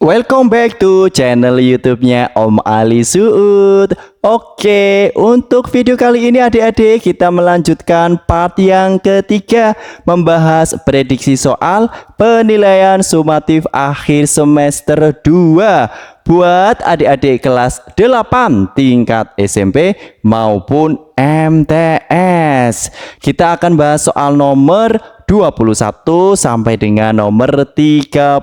Welcome back to channel YouTube-nya Om Ali Suud. Oke, untuk video kali ini adik-adik kita melanjutkan part yang ketiga, membahas prediksi soal penilaian sumatif akhir semester 2 buat adik-adik kelas 8 tingkat SMP maupun MTS. Kita akan bahas soal nomor 21 sampai dengan nomor 30.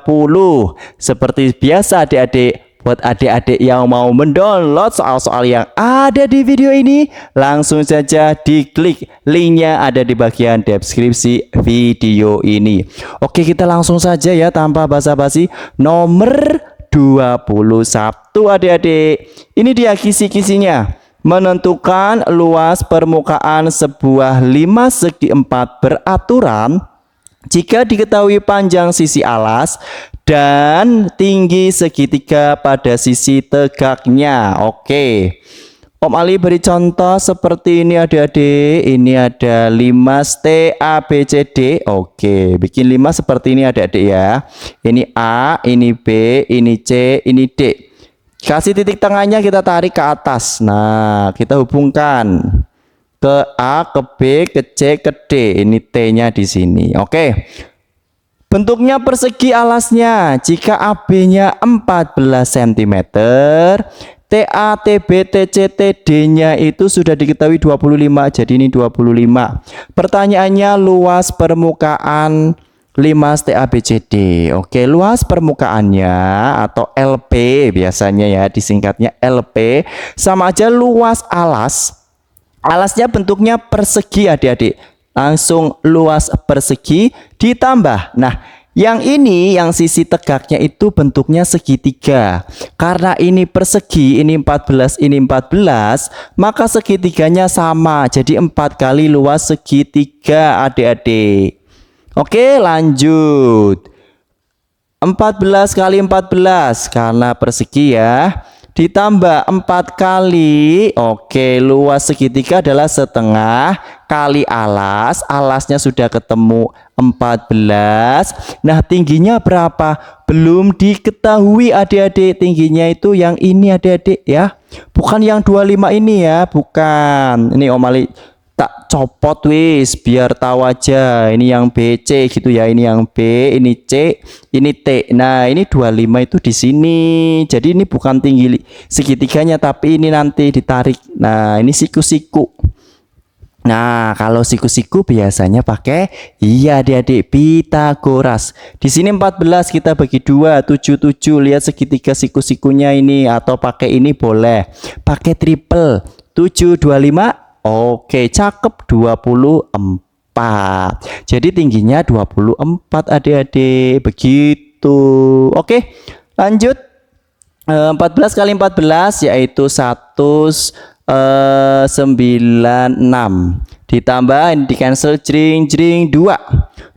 Seperti biasa adik-adik, buat adik-adik yang mau mendownload soal-soal yang ada di video ini, langsung saja diklik linknya ada di bagian deskripsi video ini. Oke, kita langsung saja ya tanpa basa-basi. Nomor 21 adik-adik, ini dia kisi-kisinya. Menentukan luas permukaan sebuah 5 segi 4 beraturan jika diketahui panjang sisi alas dan tinggi segitiga pada sisi tegaknya. Oke, Om Ali beri contoh seperti ini adik-adik. Ini ada 5 T A B C D. Oke, bikin 5 seperti ini adik-adik ya. Ini A, ini B, ini C, ini D. Kasih titik tengahnya, kita tarik ke atas. Nah, kita hubungkan ke A, ke B, ke C, ke D. Ini T-nya di sini. Oke. Bentuknya persegi alasnya. Jika AB-nya 14 cm, TA, TB, TC, TD-nya itu sudah diketahui 25. Jadi ini 25. Pertanyaannya luas permukaan 5 TABCD. Oke, luas permukaannya atau LP biasanya ya, disingkatnya LP, sama aja luas alas. Alasnya bentuknya persegi adik-adik. Langsung luas persegi ditambah. Nah, yang ini yang sisi tegaknya itu bentuknya segitiga. Karena ini persegi, ini 14, ini 14, maka segitiganya sama. Jadi 4 kali luas segitiga adik-adik. Oke, lanjut. 14 kali 14 karena persegi ya. Ditambah 4 kali. Oke, luas segitiga adalah setengah kali alas. Alasnya sudah ketemu 14. Nah, tingginya berapa? Belum diketahui adik-adik. Tingginya itu yang ini adik-adik ya. Bukan yang 25 ini ya, bukan. Ini Om Ali tak copot wis biar tahu aja. Ini yang BC gitu ya, ini yang B, ini C, ini T. Nah, ini 25 itu di sini. Jadi ini bukan tinggi segitiganya, tapi ini nanti ditarik. Nah, ini siku-siku. Nah, kalau siku-siku biasanya pakai adik-adik Pitagoras. Di sini 14 kita bagi 2, 77. Lihat segitiga siku-sikunya ini, atau pakai ini boleh. Pakai triple 7 25. Oke, cakep, 24. Jadi tingginya 24 adik-adik. Begitu. Oke, lanjut. 14 kali 14 yaitu 196. Ditambah di cancel jring 2.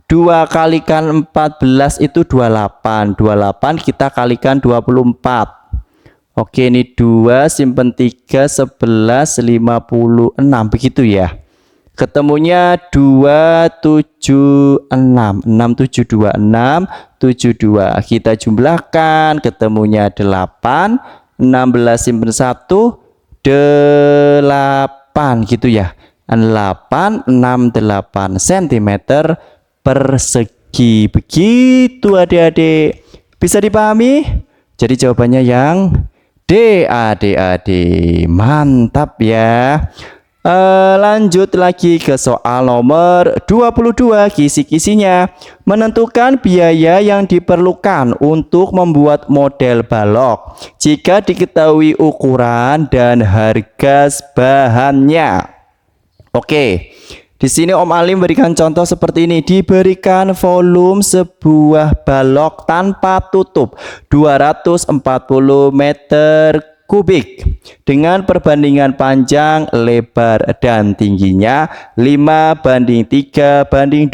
2 kalikan 14 itu 28. 28 kita kalikan 24. Oke, ini 2 simpen 3 11 56 begitu ya. Ketemunya 276. 6726 72. Kita jumlahkan, ketemunya 8. 16 simpen 1 8 gitu ya. 868 cm persegi. Begitu adik-adik. Bisa dipahami? Jadi jawabannya yang D adik-adik. Mantap ya. Lanjut lagi ke soal nomor 22. Kisi-kisinya menentukan biaya yang diperlukan untuk membuat model balok jika diketahui ukuran dan harga bahannya. Oke, di sini Om Ali memberikan contoh seperti ini. Diberikan volume sebuah balok tanpa tutup 240 meter kubik dengan perbandingan panjang, lebar, dan tingginya 5:3:2.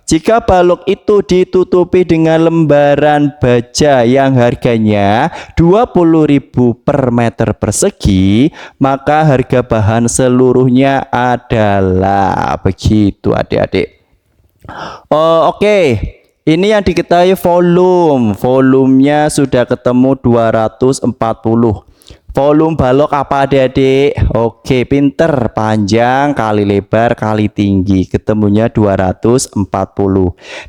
Jika balok itu ditutupi dengan lembaran baja yang harganya 20.000 per meter persegi, maka harga bahan seluruhnya adalah begitu adik-adik. Oke. Ini yang diketahui volumenya sudah ketemu 240. Volume balok apa adik-adik? Oke, pinter. Panjang kali lebar kali tinggi, ketemunya 240.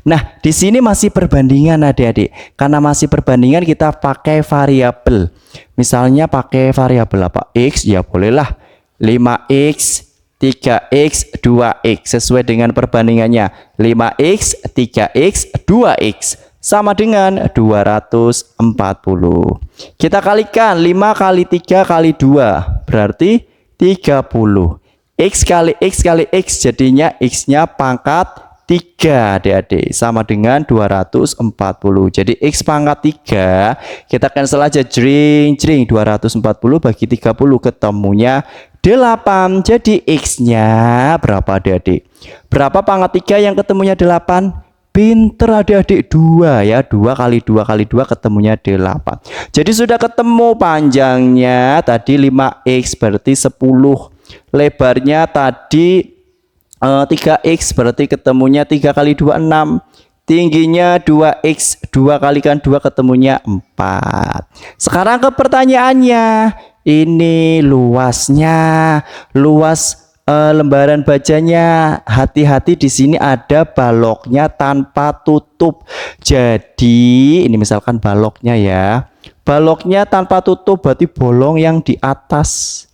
Nah, di sini masih perbandingan adik-adik. Karena masih perbandingan kita pakai variabel. Misalnya pakai variabel apa? X, ya bolehlah 5x 3x 2x sesuai dengan perbandingannya. 5x 3x 2x sama dengan 240. Kita kalikan 5 kali 3 kali 2 berarti 30. X kali X kali X jadinya X-nya pangkat 3 adik-adik sama dengan 240. Jadi X pangkat 3 kita cancel aja, jring 240 bagi 30 ketemunya 8. Jadi X-nya berapa adik-adik? Berapa pangkat 3 yang ketemunya 8? Pinter adik-adik, 2 ya. 2 kali 2 kali 2 ketemunya 8. Jadi sudah ketemu panjangnya tadi 5x berarti 10. Lebarnya tadi 3x berarti ketemunya 3 kali 2 6. Tingginya 2x, 2 kalikan 2 ketemunya 4. Sekarang ke pertanyaannya. Ini luasnya, luas lembaran bacanya. Hati-hati di sini ada baloknya tanpa tutup. Jadi ini misalkan baloknya ya. Baloknya tanpa tutup berarti bolong yang di atas.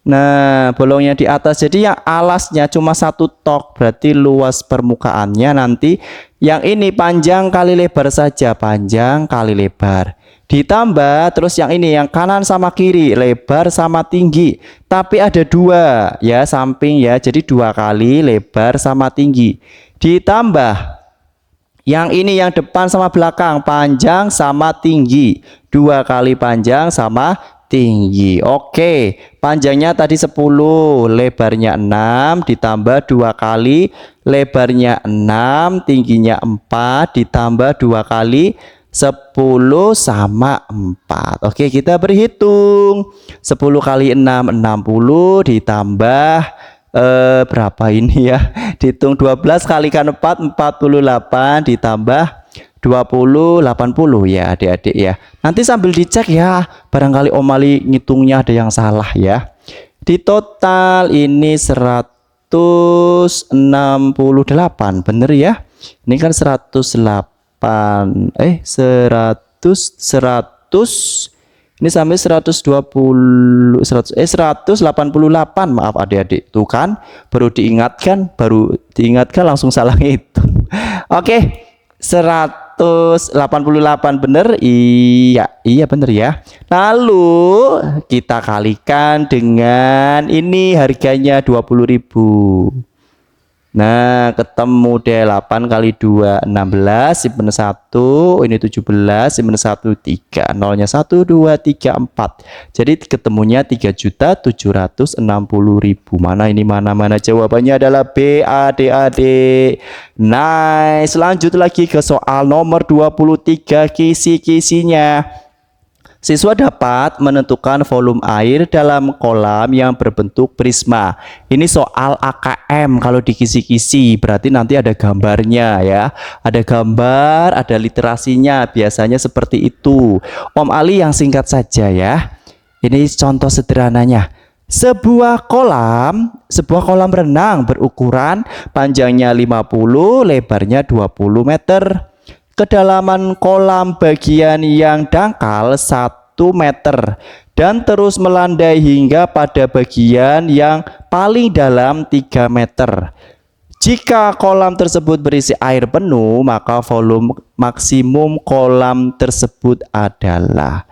Nah, bolongnya di atas. Jadi yang alasnya cuma 1 tok. Berarti luas permukaannya nanti yang ini panjang kali lebar saja. Panjang kali lebar. Ditambah terus yang ini yang kanan sama kiri, lebar sama tinggi. Tapi ada 2 ya samping ya. Jadi 2 kali lebar sama tinggi. Ditambah yang ini yang depan sama belakang, panjang sama tinggi. 2 kali panjang sama tinggi. Oke, panjangnya tadi 10, lebarnya 6 ditambah 2 kali lebarnya 6, tingginya 4 ditambah 2 kali 10 sama 4. Oke, kita berhitung. 10 kali 6 60 ditambah berapa ini ya? Dihitung 12 kalikan 4 48 ditambah 20 80 ya adik-adik ya. Nanti sambil dicek ya, barangkali Om Ali ngitungnya ada yang salah ya. Di total ini 168 bener ya. Ini kan 100 ini sampai 188 maaf adik-adik. Tuh kan baru diingatkan langsung salah itu. Oke, 188 bener. Iya bener ya. Lalu kita kalikan dengan ini harganya 20.000. Nah, ketemu 8 kali 2 16, simpen 1, ini 17, simpen 1 3, nolnya 1 2 3 4. Jadi ketemunya 3.760.000. Mana ini mana jawabannya adalah B adik-adik. Nice, lanjut lagi ke soal nomor 23, kisi-kisinya. Siswa dapat menentukan volume air dalam kolam yang berbentuk prisma. Ini soal AKM. Kalau di kisi-kisi berarti nanti ada gambarnya ya. Ada gambar, ada literasinya. Biasanya seperti itu. Om Ali yang singkat saja ya. Ini contoh sederhananya. Sebuah kolam renang berukuran panjangnya 50, lebarnya 20 meter. Kedalaman kolam bagian yang dangkal 1 meter dan terus melandai hingga pada bagian yang paling dalam 3 meter. Jika kolam tersebut berisi air penuh, maka volume maksimum kolam tersebut adalah.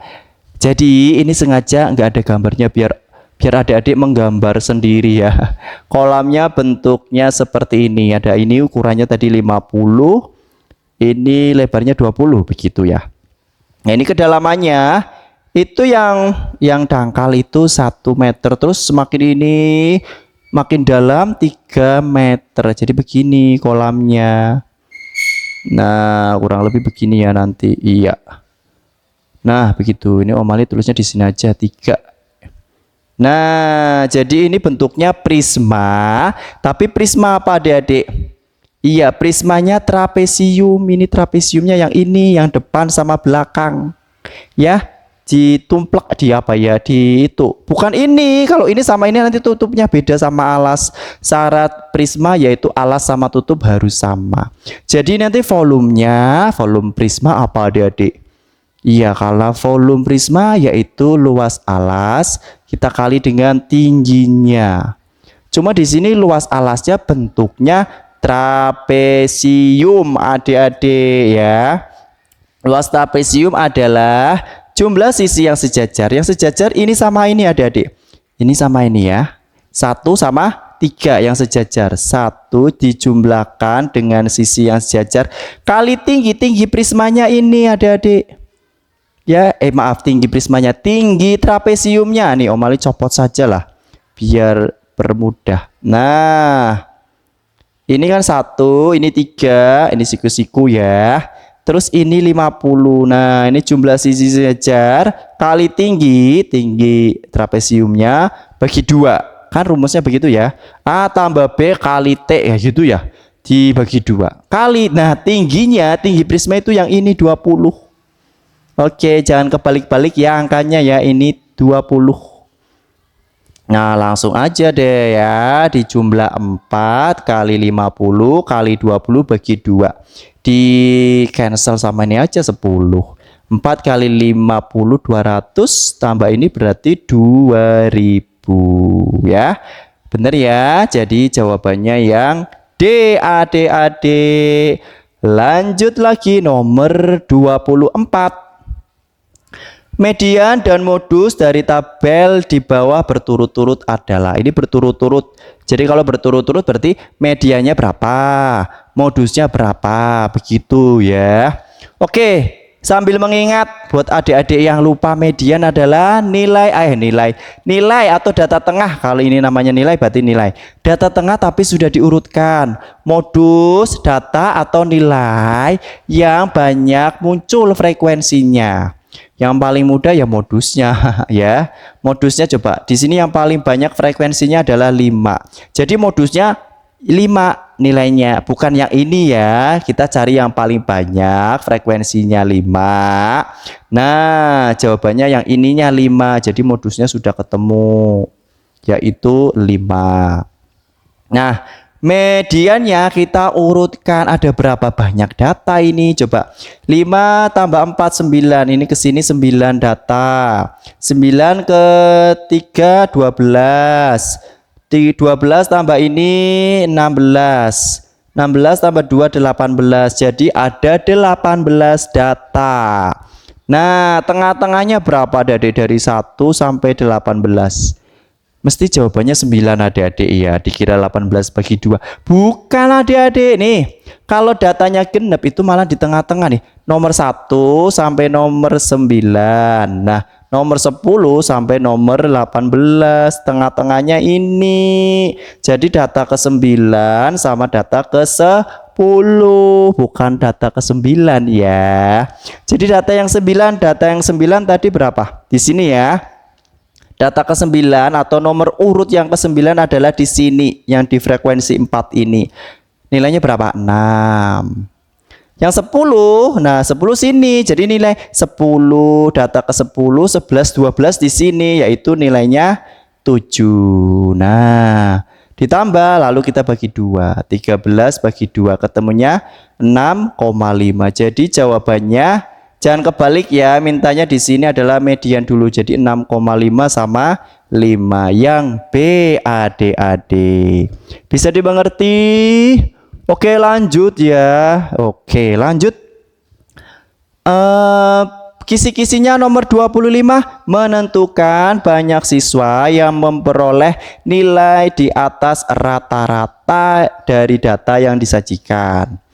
Jadi ini sengaja nggak ada gambarnya biar adik-adik menggambar sendiri ya. Kolamnya bentuknya seperti ini. Ada ini ukurannya tadi 50. Ini lebarnya 20 begitu ya. Nah, ini kedalamannya itu yang dangkal itu 1 meter, terus semakin ini makin dalam 3 meter. Jadi begini kolamnya. Nah, kurang lebih begini ya nanti. Iya. Nah, begitu. Ini Om Ali tulisnya di sini aja 3. Nah, jadi ini bentuknya prisma, tapi prisma apa adik-adik? Iya, prismanya trapesium. Ini trapesiumnya yang ini, yang depan sama belakang. Ya, ditumplak di apa ya? Di itu. Bukan ini. Kalau ini sama ini nanti tutupnya beda sama alas. Syarat prisma yaitu alas sama tutup harus sama. Jadi nanti volumenya, volume prisma apa adik-adik? Iya, kalau volume prisma yaitu luas alas kita kali dengan tingginya. Cuma di sini luas alasnya bentuknya trapesium adik-adik ya. Luas trapesium adalah jumlah sisi yang sejajar. Yang sejajar ini sama ini adik-adik. Ini sama ini ya. 1 sama 3 yang sejajar. 1 dijumlahkan dengan sisi yang sejajar kali tinggi prismanya ini adik-adik. Ya, maaf, tinggi prismanya, tinggi trapesiumnya. Nih, Om Ali copot saja lah biar permudah. Nah, ini kan 1, ini 3, ini siku-siku ya. Terus ini 50. Nah, ini jumlah sisi sejajar kali tinggi trapesiumnya bagi 2. Kan rumusnya begitu ya. A tambah B kali T ya gitu ya. Dibagi 2. Kali, nah tingginya, tinggi prisma itu yang ini 20. Oke, jangan kebalik-balik ya angkanya ya, ini 20. Nah, langsung aja deh ya, dijumlah 4 kali 50 kali 20 bagi 2. Di cancel sama ini aja 10. 4 kali 50 200 tambah ini berarti 2000 ya. Bener ya, jadi jawabannya yang D adik-adik. Lanjut lagi nomor 24. Median dan modus dari tabel di bawah berturut-turut adalah. Ini berturut-turut. Jadi kalau berturut-turut berarti mediannya berapa, modusnya berapa, begitu ya. Oke, sambil mengingat buat adik-adik yang lupa, median adalah nilai atau data tengah. Kalau ini namanya nilai berarti nilai. Data tengah tapi sudah diurutkan. Modus data atau nilai yang banyak muncul frekuensinya. Yang paling mudah ya modusnya ya. Modusnya coba di sini yang paling banyak frekuensinya adalah 5. Jadi modusnya 5 nilainya, bukan yang ini ya. Kita cari yang paling banyak frekuensinya 5. Nah, jawabannya yang ininya 5. Jadi modusnya sudah ketemu yaitu 5. Nah, mediannya kita urutkan, ada berapa banyak data ini coba. 5 tambah 4 9, ini ke sini 9 data. 9 ke 3 12. 12 tambah ini 16. 16 tambah 2 18. Jadi ada 18 data. Nah, tengah-tengahnya berapa dari 1 sampai 18? Mesti jawabannya 9 adik-adik ya. Dikira 18 bagi 2. Bukan adik-adik nih. Kalau datanya genep itu malah di tengah-tengah nih. Nomor 1 sampai nomor 9. Nah, nomor 10 sampai nomor 18. Tengah-tengahnya ini. Jadi data ke-9 sama data ke-10. Bukan data ke-9 ya. Jadi data yang 9 tadi berapa? Di sini ya. Data ke-9 atau nomor urut yang ke-9 adalah di sini, yang di frekuensi 4 ini. Nilainya berapa? 6. Yang 10, nah 10 sini. Jadi nilai 10, data ke-10, 11, 12 di sini, yaitu nilainya 7. Nah, ditambah lalu kita bagi 2. 13 bagi 2 ketemunya 6,5. Jadi jawabannya jangan kebalik ya, mintanya di sini adalah median dulu. Jadi 6,5 sama 5 yang B adik-adik. Bisa dimengerti? Oke, lanjut ya. Oke, lanjut. Kisi-kisinya nomor 25, menentukan banyak siswa yang memperoleh nilai di atas rata-rata dari data yang disajikan.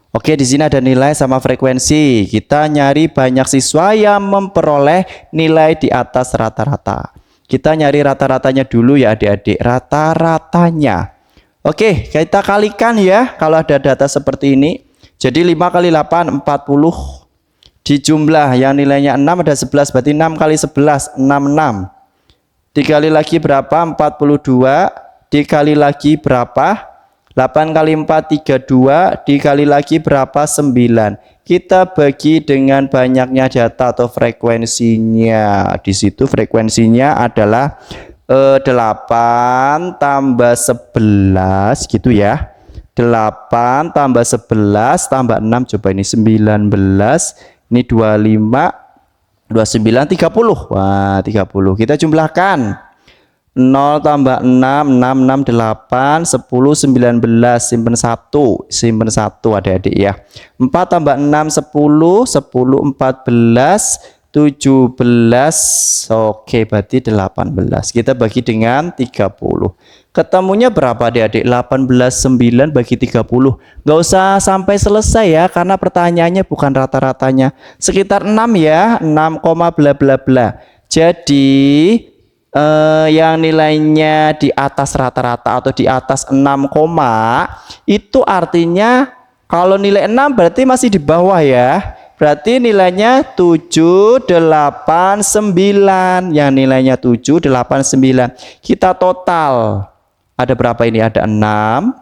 Oke, di sini ada nilai sama frekuensi. Kita nyari banyak siswa yang memperoleh nilai di atas rata-rata. Kita nyari rata-ratanya dulu ya adik-adik. Rata-ratanya. Oke, kita kalikan ya kalau ada data seperti ini. Jadi 5 kali 8 40. Dijumlah yang nilainya 6 ada 11. Berarti 6 kali 11 66. Dikali lagi berapa? 42. Dikali lagi berapa? 8 kali 4 32, dikali lagi berapa? 9. Kita bagi dengan banyaknya data atau frekuensinya. Di situ frekuensinya adalah 8 tambah 11 gitu ya. 8 tambah 11 tambah 6, coba ini 19, ini 25, 29, 30. Wah, 30. Kita jumlahkan. 0 tambah 6, 6, 6, 8, 10, 19, simpen 1 adik-adik ya. 4 tambah 6, 10, 10, 14, 17, oke berarti 18. Kita bagi dengan 30. Ketemunya berapa adik-adik? 18, 9 bagi 30. Nggak usah sampai selesai ya, karena pertanyaannya bukan rata-ratanya. Sekitar 6 ya, 6, bla bla bla. Jadi yang nilainya di atas rata-rata atau di atas 6, itu artinya kalau nilai 6 berarti masih di bawah ya. Berarti nilainya 7, 8, 9. Yang nilainya 7, 8, 9. Kita total. Ada berapa ini? Ada 6,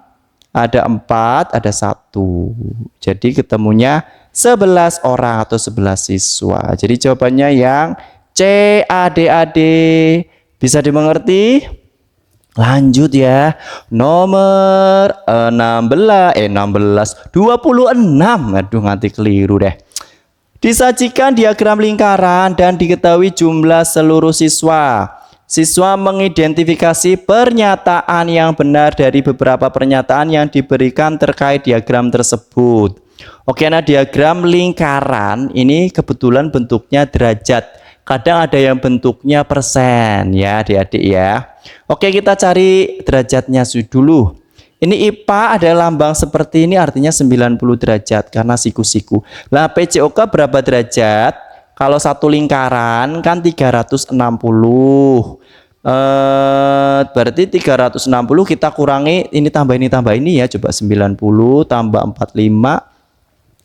ada 4, ada 1. Jadi ketemunya 11 orang atau 11 siswa. Jadi jawabannya yang C, adik-adik. Bisa dimengerti? Lanjut ya. Nomor 26. Aduh, nanti keliru deh. Disajikan diagram lingkaran dan diketahui jumlah seluruh siswa. Siswa mengidentifikasi pernyataan yang benar dari beberapa pernyataan yang diberikan terkait diagram tersebut. Oke, nah diagram lingkaran ini kebetulan bentuknya derajat. Kadang ada yang bentuknya persen ya adik-adik ya. Oke, kita cari derajatnya dulu. Ini IPA ada lambang seperti ini, artinya 90 derajat karena siku-siku. Nah, PCOK berapa derajat? Kalau satu lingkaran kan 360. Berarti 360 kita kurangi ini tambah ini ya. Coba 90 tambah 45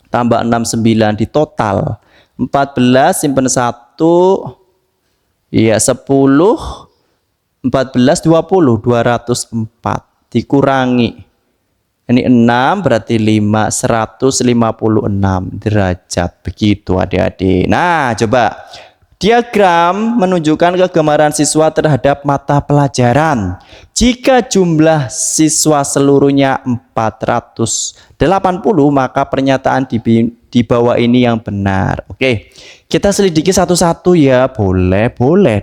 tambah 69 di total 14, simpen 1, iya 10, 14, 20, 204 dikurangi ini 6 berarti 5, 156 derajat. Begitu adik-adik. Nah, coba diagram menunjukkan kegemaran siswa terhadap mata pelajaran. Jika jumlah siswa seluruhnya 480, maka pernyataan di bawah ini yang benar. Oke, kita selidiki satu-satu ya. Boleh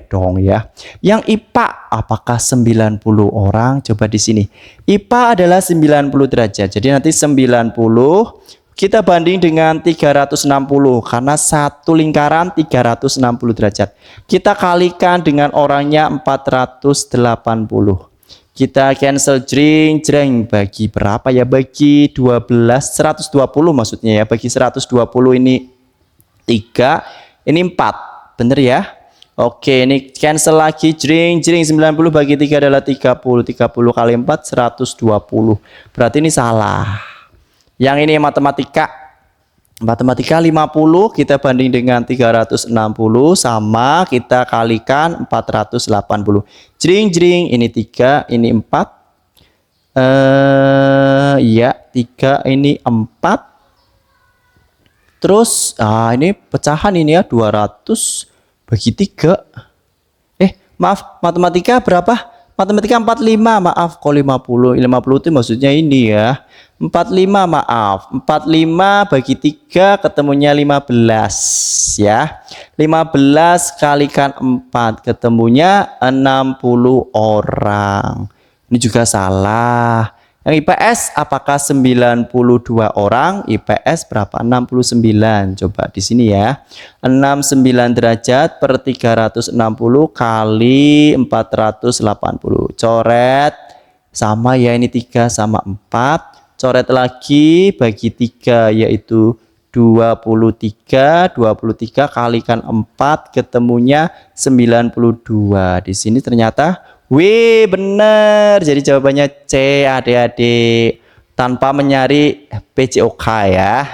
dong ya. Yang IPA apakah 90 orang? Coba di sini. IPA adalah 90 derajat. Jadi nanti 90 kita banding dengan 360 karena satu lingkaran 360 derajat. Kita kalikan dengan orangnya 480. Kita cancel jreng bagi berapa ya? Bagi 12, 120 maksudnya ya. Bagi 120 ini 3, ini 4. Bener ya? Oke, ini cancel lagi jreng 90 bagi 3 adalah 30. 30 kali 4 120. Berarti ini salah. Yang ini matematika 50 kita banding dengan 360 sama kita kalikan 480. Jring ini 3, ini 4. Ya 3, ini 4. Terus ini pecahan ini ya 200 bagi 3. Maaf, matematika berapa? Matematika 45, maaf kok 50. 50 itu maksudnya ini ya. 45 maaf. 45 bagi 3 ketemunya 15 ya. 15 kalikan 4 ketemunya 60 orang. Ini juga salah. Yang IPS apakah 92 orang? IPS berapa? 69. Coba di sini ya. 69 derajat per 360 kali 480. Coret sama ya, ini 3 sama 4. Coret lagi bagi 3 yaitu 23. 23 kalikan 4 ketemunya 92. Di sini ternyata wih, bener. Jadi jawabannya C adik-adik, tanpa menyari PCOK ya.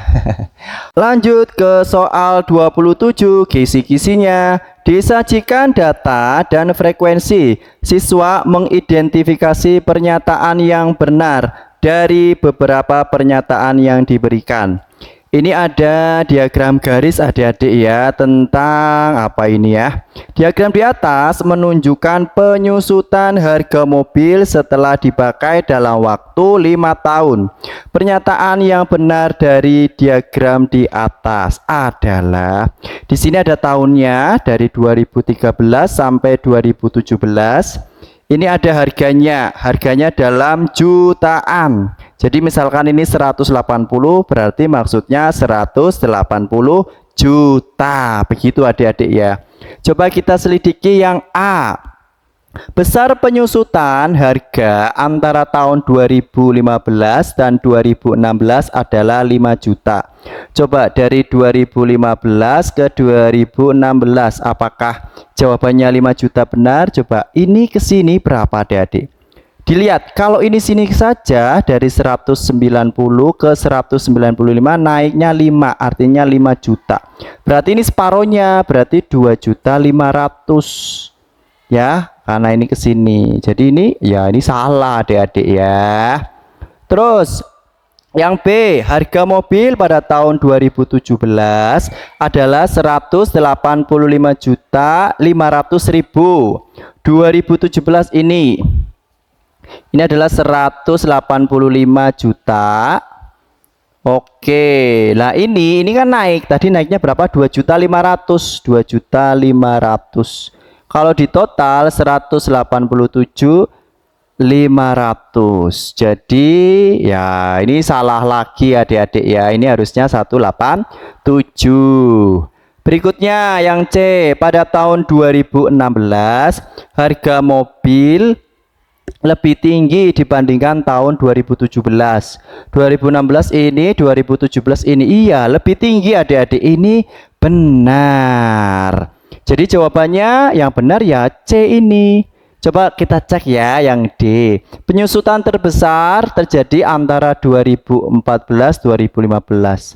Lanjut ke soal 27, kisi-kisinya. Disajikan data dan frekuensi. Siswa mengidentifikasi pernyataan yang benar dari beberapa pernyataan yang diberikan. Ini ada diagram garis adik-adik ya, tentang apa ini ya. Diagram di atas menunjukkan penyusutan harga mobil setelah dipakai dalam waktu 5 tahun. Pernyataan yang benar dari diagram di atas adalah, di sini ada tahunnya dari 2013 sampai 2017. Ini ada harganya dalam jutaan. Jadi misalkan ini 180, berarti maksudnya 180 juta. Begitu adik-adik ya. Coba kita selidiki yang A. Besar penyusutan harga antara tahun 2015 dan 2016 adalah 5 juta. Coba dari 2015 ke 2016, apakah jawabannya 5 juta benar? Coba ini ke sini berapa adik-adik? Dilihat, kalau ini sini saja dari 190 ke 195 naiknya 5, artinya 5 juta. Berarti ini separohnya, berarti 2.500.000 ya, karena ini ke sini. Jadi ini ya ini salah adik-adik ya. Terus yang B, harga mobil pada tahun 2017 adalah 185.500.000. 2017 ini adalah 185 juta. Oke, nah ini kan naik. Tadi naiknya berapa? 2.500.000. 2.500.000. Kalau di total 187.500. Jadi ya ini salah lagi adik-adik ya. Ini harusnya 187. Berikutnya yang C, pada tahun 2016 harga mobil lebih tinggi dibandingkan tahun 2017. 2016 ini, 2017 ini iya lebih tinggi adik-adik. Ini benar. Jadi jawabannya yang benar ya C ini. Coba kita cek ya yang D. Penyusutan terbesar terjadi antara 2014-2015.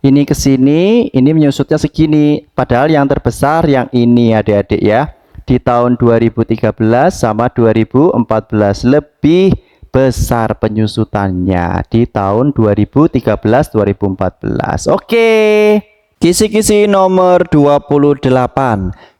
Ini ke sini, ini menyusutnya segini. Padahal yang terbesar yang ini adik-adik ya. Di tahun 2013 sama 2014 lebih besar penyusutannya di tahun 2013-2014. Oke. Kisi-kisi nomor 28.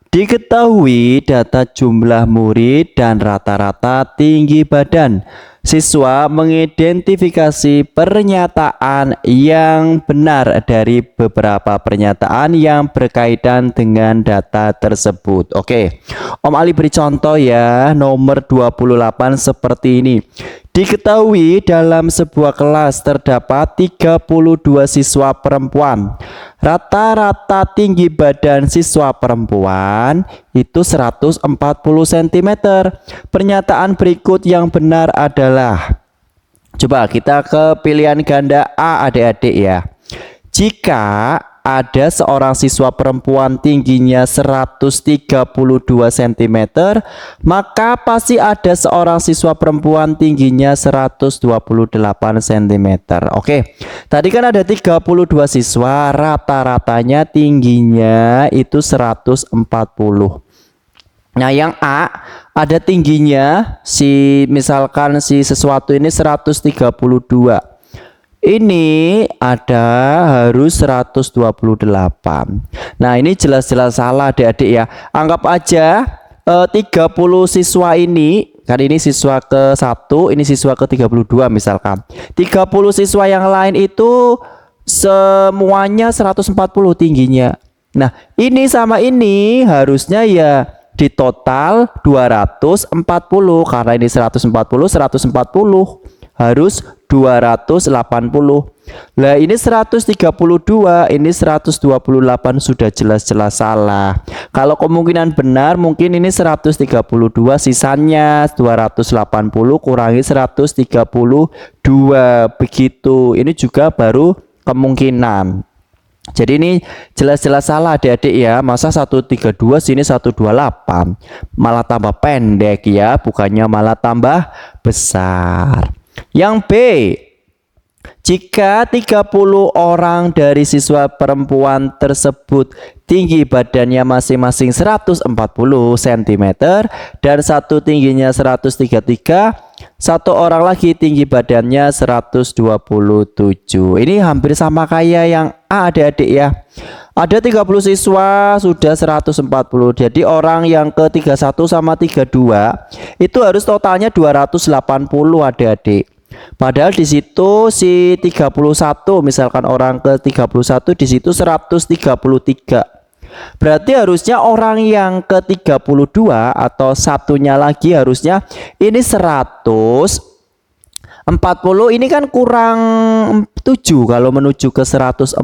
Diketahui data jumlah murid dan rata-rata tinggi badan. Siswa mengidentifikasi pernyataan yang benar dari beberapa pernyataan yang berkaitan dengan data tersebut. Oke, Om Ali beri contoh ya, nomor 28 seperti ini. Diketahui dalam sebuah kelas terdapat 32 siswa perempuan. Rata-rata tinggi badan siswa perempuan itu 140 cm. Pernyataan berikut yang benar adalah, coba kita ke pilihan ganda A adik-adik ya. Jika ada seorang siswa perempuan tingginya 132 cm, maka pasti ada seorang siswa perempuan tingginya 128 cm. Oke, tadi kan ada 32 siswa, rata-ratanya tingginya itu 140. Nah yang A, ada tingginya misalkan si sesuatu ini 132. Ini ada harus 128. Nah ini jelas-jelas salah adik-adik ya. Anggap aja 30 siswa ini, kan ini siswa ke-1, ini siswa ke-32 misalkan. 30 siswa yang lain itu semuanya 140 tingginya. Nah ini sama ini harusnya ya di total 240, karena ini 140 harus 280. Lah ini 132, ini 128, sudah jelas-jelas salah. Kalau kemungkinan benar mungkin ini 132, sisanya 280 kurangi 132, begitu. Ini juga baru kemungkinan. Jadi ini jelas-jelas salah adik-adik ya. Masa 132 sini 128, malah tambah pendek ya, bukannya malah tambah besar. Yang B, Jika 30 orang dari siswa perempuan tersebut tinggi badannya masing-masing 140 cm dan satu tingginya 133, satu orang lagi tinggi badannya 127. Ini hampir sama kayak yang A adik-adik ya. Ada 30 siswa sudah 140. Jadi orang yang ke 31 sama 32 itu harus totalnya 280 adik-adik. Padahal di situ si 31 misalkan orang ke 31 di situ 133. Berarti harusnya orang yang ke 32 atau satunya lagi harusnya ini 140, ini kan kurang 7 kalau menuju ke 140.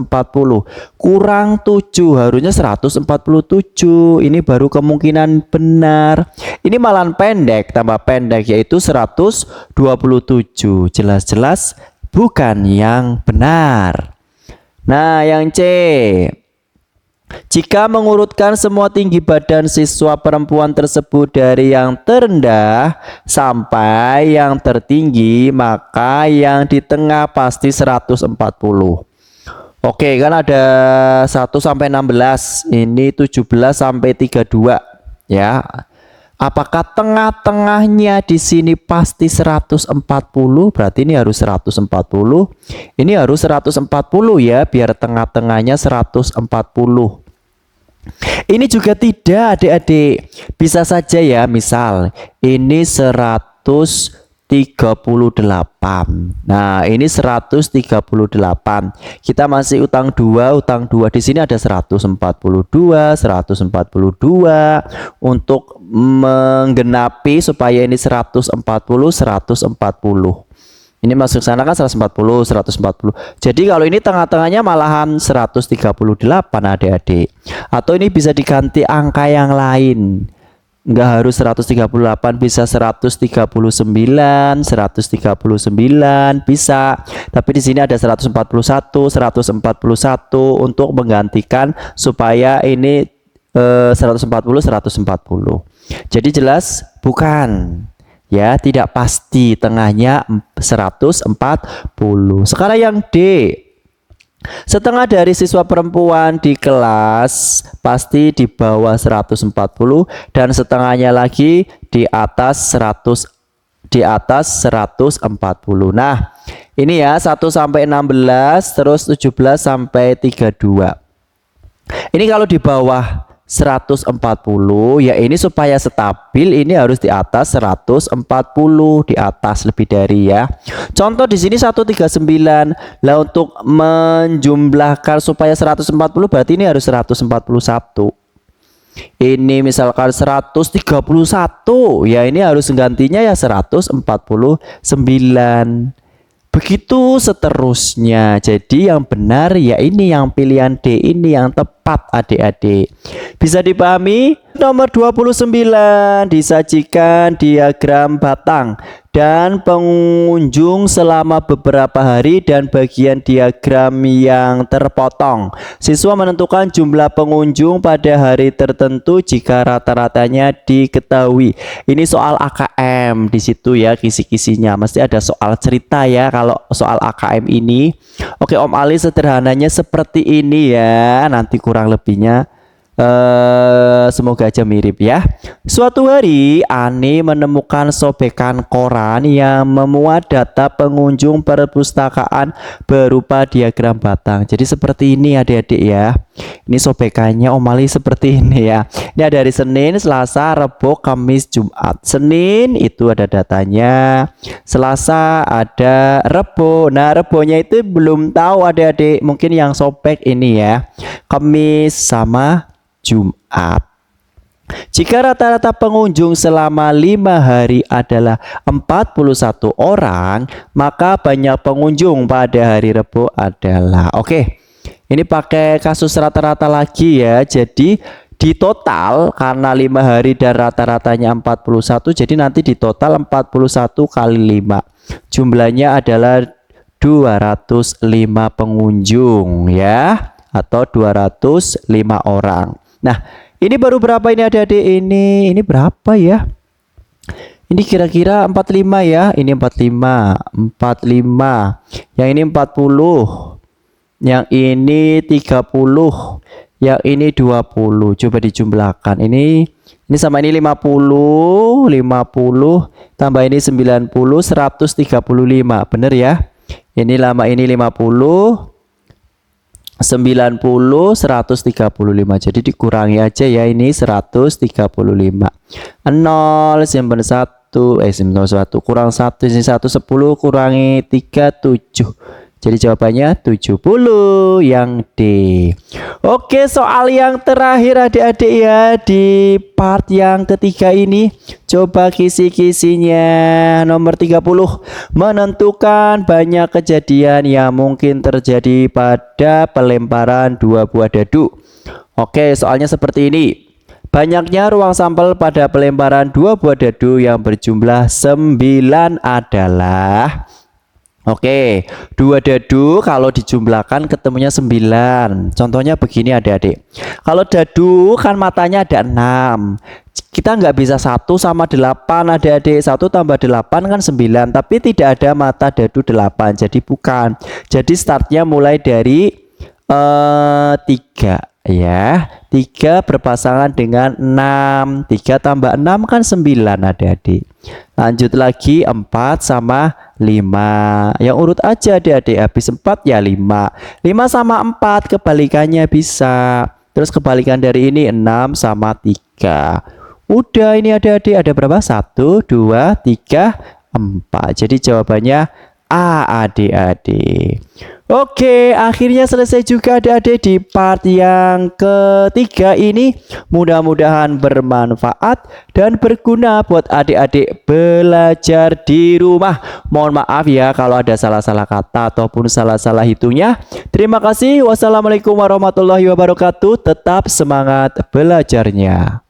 Kurang 7 harusnya 147. Ini baru kemungkinan benar. Ini malahan pendek tambah pendek yaitu 127. Jelas-jelas bukan yang benar. Nah, yang C. Jika mengurutkan semua tinggi badan siswa perempuan tersebut dari yang terendah sampai yang tertinggi, maka yang di tengah pasti 140. Oke, kan ada 1 sampai 16, ini 17 sampai 32 ya. Apakah tengah-tengahnya di sini pasti 140? Berarti ini harus 140. Ini harus 140 ya, biar tengah-tengahnya 140. Ini juga tidak adik-adik. Bisa saja ya, misal ini 138. Nah, ini 138. Kita masih utang 2, di sini ada 142 untuk menggenapi supaya ini 140. Ini masuk sana kan 140. Jadi kalau ini tengah-tengahnya malahan 138 adik-adik. Atau ini bisa diganti angka yang lain. Enggak harus 138, bisa 139 bisa. Tapi di sini ada 141 untuk menggantikan supaya ini 140. Jadi jelas bukan. Ya, tidak pasti tengahnya 140. Sekarang yang D. Setengah dari siswa perempuan di kelas pasti di bawah 140 dan setengahnya lagi di atas 140. Nah, ini ya 1 sampai 16 terus 17 sampai 32. Ini kalau di bawah 140 ya, ini supaya stabil ini harus di atas 140, di atas lebih dari ya. Contoh di sini 139. Lah untuk menjumlahkan supaya 140 berarti ini harus 141. Ini misalkan 131 ya, ini harus gantinya ya 149. Begitu seterusnya. Jadi yang benar ya ini, yang pilihan D ini yang tepat adik-adik. Bisa dipahami? Nomor 29, disajikan diagram batang dan pengunjung selama beberapa hari dan bagian diagram yang terpotong. Siswa menentukan jumlah pengunjung pada hari tertentu jika rata-ratanya diketahui. Ini soal AKM di situ ya, kisi-kisinya. Mesti ada soal cerita ya kalau soal AKM ini. Oke, Om Ali sederhananya seperti ini ya. Nanti kurang lebihnya semoga aja mirip ya. Suatu hari Ani menemukan sobekan koran yang memuat data pengunjung perpustakaan berupa diagram batang. Jadi seperti ini adik-adik ya. Ini sobekannya Om Ali seperti ini ya. Ini ada hari Senin, Selasa, Rabu, Kamis, Jumat. Senin itu ada datanya, Selasa ada Rabu. Nah, Rabunya itu belum tahu adik-adik, mungkin yang sobek ini ya, Kamis sama Jumat. Jika rata-rata pengunjung selama 5 hari adalah 41 orang, maka banyak pengunjung pada hari Rabu adalah. Oke, ini pakai kasus rata-rata lagi ya. Jadi di total karena 5 hari dan rata-ratanya 41, jadi nanti di total 41 kali 5. Jumlahnya adalah 205 pengunjung ya, atau 205 orang. Nah, ini baru berapa ini adik-adik? Ini berapa ya? Ini kira-kira 45 ya. Ini 45, 45. Yang ini 40. Yang ini 30. Yang ini 20. Coba dijumlahkan. Ini sama ini 50, 50 tambah ini 90, 135. Bener ya? Ini lama ini 50, 90, 135. Jadi dikurangi aja ya, ini 135. 0 simpen 1, simpen 1 kurang 1, ini 1, 10 kurangi 3, 7. Jadi jawabannya 70 yang D. Oke, soal yang terakhir adik-adik ya, di part yang ketiga ini. Coba kisi-kisinya. Nomor 30. Menentukan banyak kejadian yang mungkin terjadi pada pelemparan 2 buah dadu. Oke, soalnya seperti ini. Banyaknya ruang sampel pada pelemparan 2 buah dadu yang berjumlah 9 adalah... Oke, 2 dadu kalau dijumlahkan ketemunya 9. Contohnya begini adik-adik. Kalau dadu kan matanya ada 6. Kita nggak bisa 1 sama 8 adik-adik. 1 tambah 8 kan 9. Tapi tidak ada mata dadu 8. Jadi bukan. Jadi startnya mulai dari 3 ya. 3 berpasangan dengan 6. 3 tambah 6 kan 9 adik-adik. Lanjut lagi 4 sama 5. Yang urut aja adik-adik, habis 4 ya 5. 5 sama 4 kebalikannya bisa. Terus kebalikan dari ini 6 sama 3. Udah ini adik-adik ada berapa? 1, 2, 3, 4. Jadi jawabannya A adik-adik. Oke, akhirnya selesai juga adik-adik di part yang ketiga ini. Mudah-mudahan bermanfaat dan berguna buat adik-adik belajar di rumah. Mohon maaf ya kalau ada salah-salah kata ataupun salah-salah hitungnya. Terima kasih. Wassalamualaikum warahmatullahi wabarakatuh. Tetap semangat belajarnya.